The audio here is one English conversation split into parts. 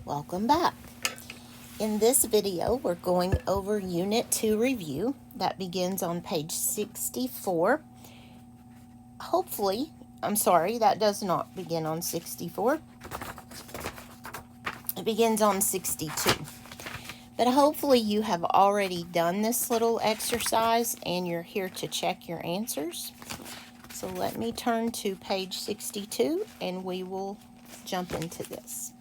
Welcome back. In this video, we're going over Unit 2 review that begins on page 64. That does not begin on 64. It begins on 62. But hopefully you have already done this little exercise and you're here to check your answers. So let me turn to page 62 and we will jump into this.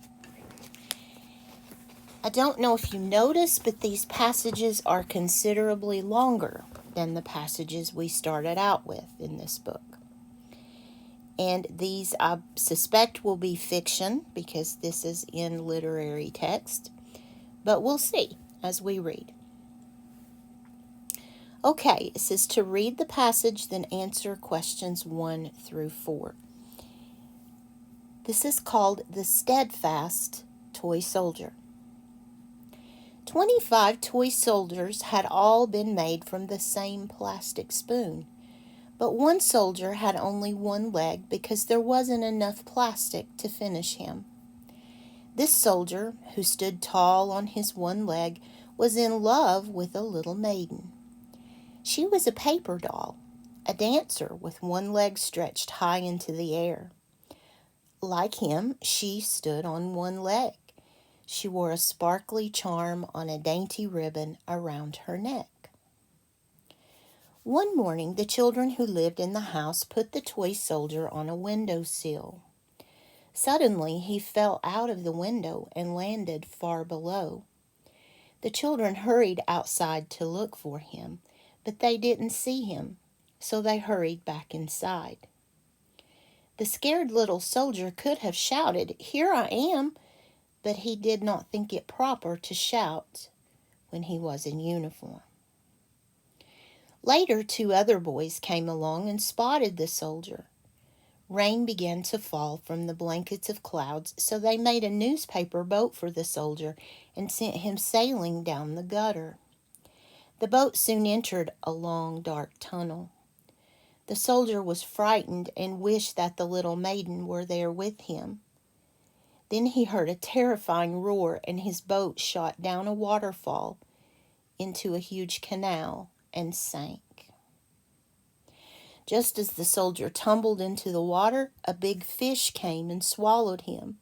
I don't know if you noticed, but these passages are considerably longer than the passages we started out with in this book. And these, I suspect, will be fiction because this is in literary text. But we'll see as we read. Okay, it says to read the passage, then answer questions 1 through 4. This is called the Steadfast Toy Soldier. 25 toy soldiers had all been made from the same plastic spoon, but one soldier had only one leg because there wasn't enough plastic to finish him. This soldier, who stood tall on his one leg, was in love with a little maiden. She was a paper doll, a dancer with one leg stretched high into the air. Like him, she stood on one leg. She wore a sparkly charm on a dainty ribbon around her neck. One morning, the children who lived in the house put the toy soldier on a windowsill. Suddenly, he fell out of the window and landed far below. The children hurried outside to look for him, but they didn't see him, so they hurried back inside. The scared little soldier could have shouted, "Here I am!" but he did not think it proper to shout when he was in uniform. Later, 2 other boys came along and spotted the soldier. Rain began to fall from the blankets of clouds, so they made a newspaper boat for the soldier and sent him sailing down the gutter. The boat soon entered a long, dark tunnel. The soldier was frightened and wished that the little maiden were there with him. Then he heard a terrifying roar, and his boat shot down a waterfall into a huge canal and sank. Just as the soldier tumbled into the water, a big fish came and swallowed him.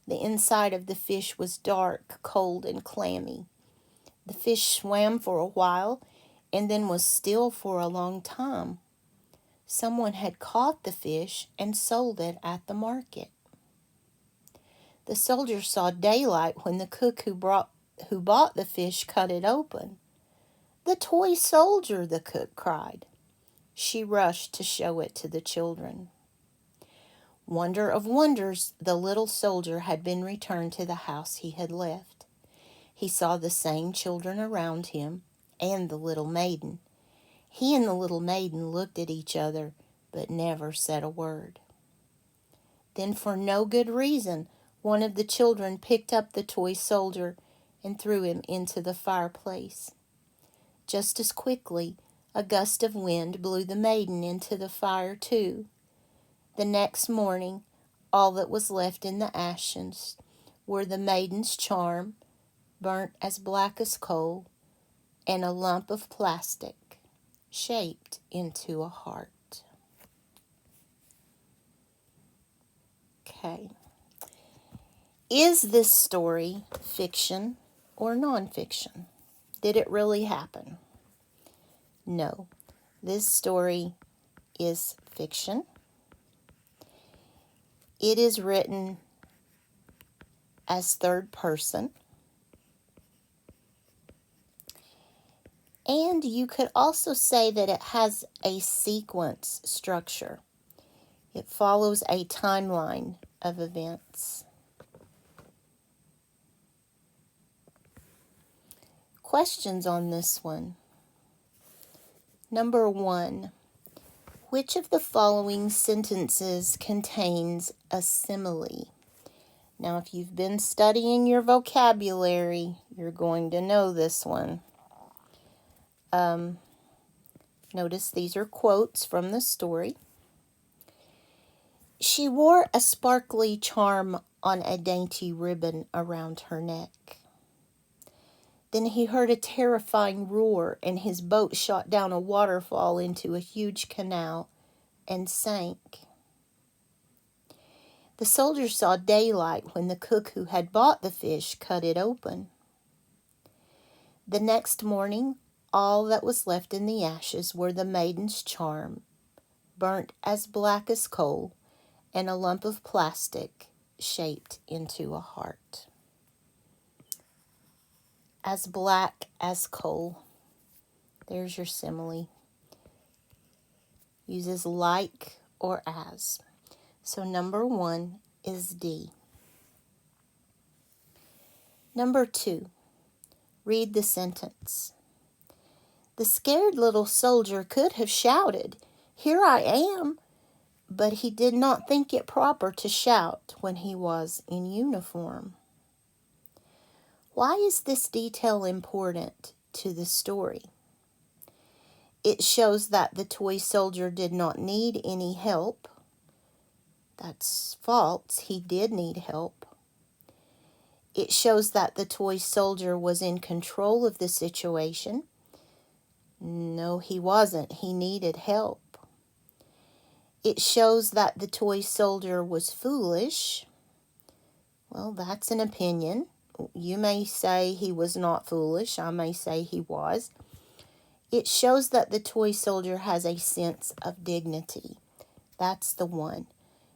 The inside of the fish was dark, cold, and clammy. The fish swam for a while and then was still for a long time. Someone had caught the fish and sold it at the market. The soldier saw daylight when the cook who bought the fish cut it open. "The toy soldier," the cook cried. She rushed to show it to the children. Wonder of wonders, the little soldier had been returned to the house he had left. He saw the same children around him and the little maiden. He and the little maiden looked at each other, but never said a word. Then, for no good reason, one of the children picked up the toy soldier and threw him into the fireplace. Just as quickly, a gust of wind blew the maiden into the fire too. The next morning, all that was left in the ashes were the maiden's charm, burnt as black as coal, and a lump of plastic shaped into a heart. Okay. Is this story fiction or nonfiction? Did it really happen? No. This story is fiction. It is written as third person. And you could also say that it has a sequence structure. It follows a timeline of events. Questions on this one. Number 1. Which of the following sentences contains a simile? Now, if you've been studying your vocabulary, you're going to know this one. Notice these are quotes from the story. She wore a sparkly charm on a dainty ribbon around her neck. Then he heard a terrifying roar, and his boat shot down a waterfall into a huge canal and sank. The soldier saw daylight when the cook who had bought the fish cut it open. The next morning, all that was left in the ashes were the maiden's charm, burnt as black as coal, and a lump of plastic shaped into a heart. As black as coal. There's your simile. Uses like or as. So number 1 is D. Number 2, read the sentence. The scared little soldier could have shouted, "Here I am," but he did not think it proper to shout when he was in uniform. Why is this detail important to the story? It shows that the toy soldier did not need any help. That's false. He did need help. It shows that the toy soldier was in control of the situation. No, he wasn't. He needed help. It shows that the toy soldier was foolish. Well, that's an opinion. You may say he was not foolish. I may say he was. It shows that the toy soldier has a sense of dignity. That's the one.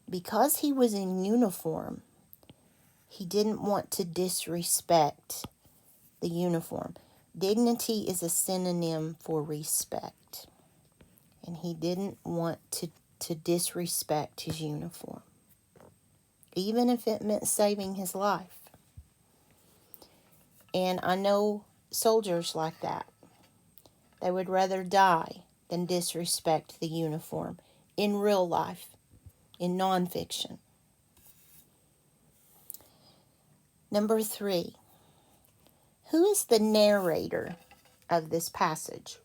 Because he was in uniform, he didn't want to disrespect the uniform. Dignity is a synonym for respect. And he didn't want to disrespect his uniform, even if it meant saving his life. And I know soldiers like that. They would rather die than disrespect the uniform in real life, in nonfiction. Number 3, who is the narrator of this passage?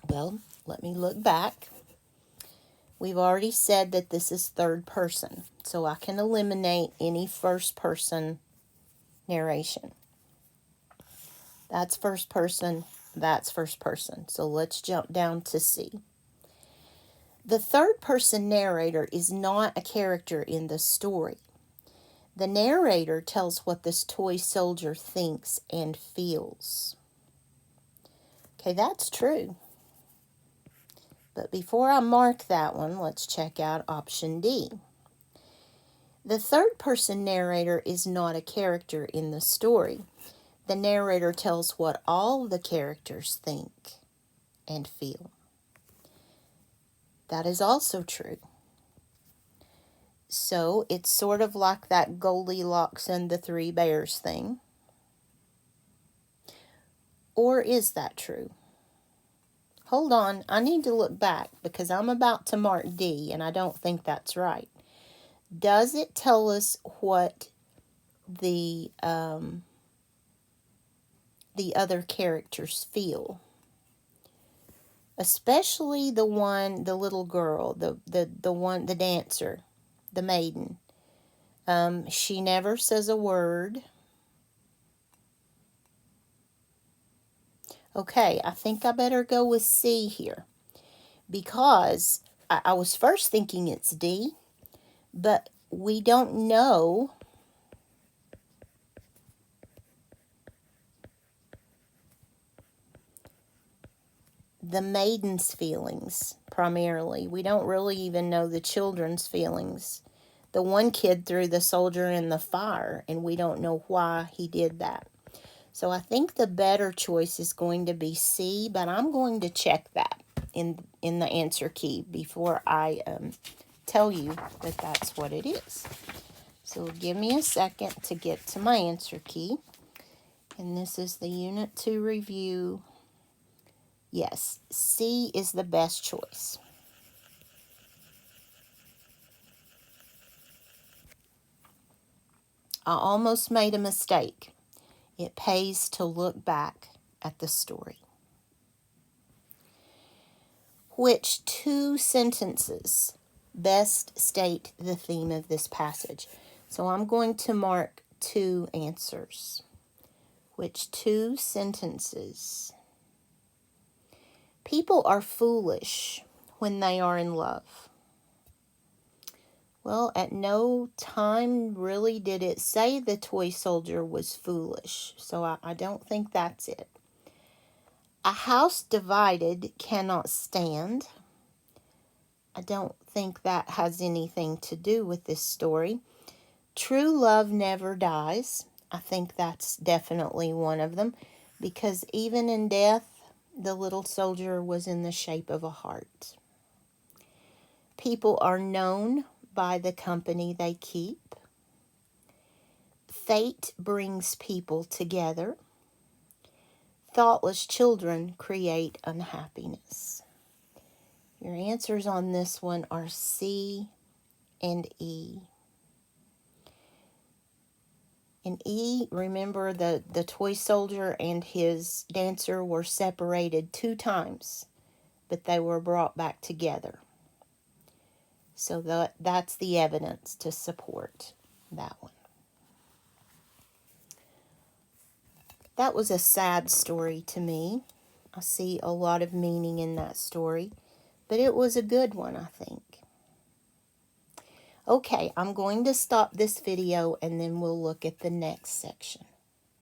Well, let me look back. We've already said that this is third person, so I can eliminate any first person narration. That's first person, that's first person. So let's jump down to C. The third person narrator is not a character in the story. The narrator tells what this toy soldier thinks and feels. Okay, that's true. But before I mark that one, let's check out option D. The third person narrator is not a character in the story. The narrator tells what all the characters think and feel. That is also true. So it's sort of like that Goldilocks and the Three Bears thing. Or is that true? Hold on, I need to look back because I'm about to mark D and I don't think that's right. Does it tell us what the other characters feel? Especially the little girl, the dancer, the maiden. She never says a word. Okay, I think I better go with C here. Because I was first thinking it's D, but we don't know the maiden's feelings, primarily. We don't really even know the children's feelings. The one kid threw the soldier in the fire, and we don't know why he did that. So I think the better choice is going to be C, but I'm going to check that in the answer key before I tell you that that's what it is. So give me a second to get to my answer key. And this is the Unit 2 review. Yes, C is the best choice. I almost made a mistake. It pays to look back at the story. Which 2 sentences best state the theme of this passage. So I'm going to mark 2 answers. Which 2 sentences? People are foolish when they are in love. Well, at no time really did it say the toy soldier was foolish, so I don't think that's it. A house divided cannot stand. I don't think that has anything to do with this story. True love never dies. I think that's definitely one of them, because even in death, the little soldier was in the shape of a heart. People are known by the company they keep. Fate brings people together. Thoughtless children create unhappiness. Your answers on this one are C and E. In E, remember the toy soldier and his dancer were separated 2 times, but they were brought back together. So that's the evidence to support that one. That was a sad story to me. I see a lot of meaning in that story, but it was a good one, I think. Okay, I'm going to stop this video and then we'll look at the next section.